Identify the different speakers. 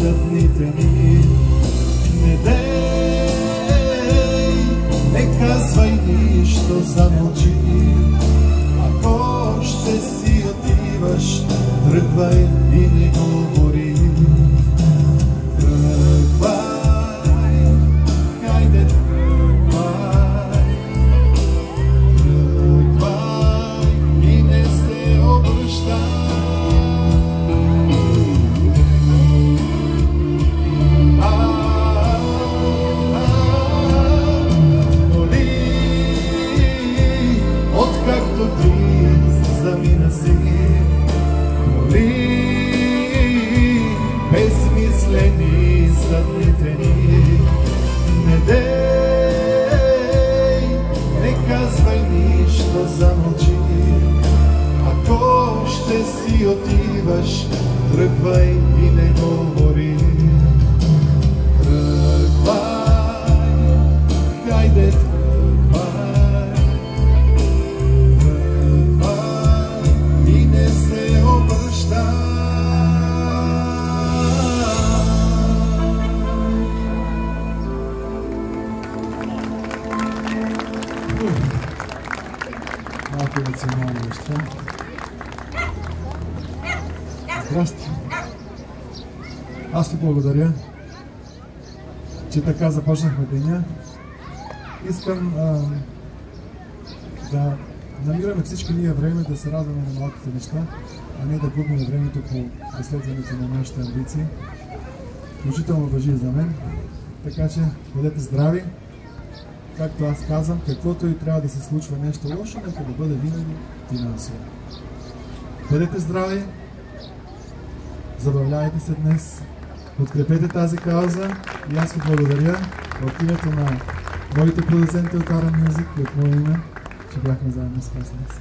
Speaker 1: са дните ни. Не дей, не казвай нищо, замълчи. Ако ще си отиваш, тръгвай и не говори. Тръгвай, хайде тръгвай. Тръгвай и не се обръщай. Откакто ти замина си, моли, безмислени са дните ни. Не дей, не казвай нищо, замълчи. Ако ще си отиваш, тръгвай и не говори. Тръгвай, хайде тръгвай. Тръгвай и не се обръщай. Малко емоционални неща. Здрасти! Аз ти благодаря, че така започнахме деня. Искам да намираме всички ние време да се радваме на малките неща, а не да губим времето по преследването на нашите амбиции. Включително важи и за мен. Така че бъдете здрави. Както аз казвам, каквото и трябва да се случва нещо лошо, нека да бъде винаги финансово. Бъдете здрави, забавлявайте се днес, подкрепете тази кауза и аз ви благодаря от името на моите продуценти от Aura Music и от мое име, че бяхме заедно с вас днес.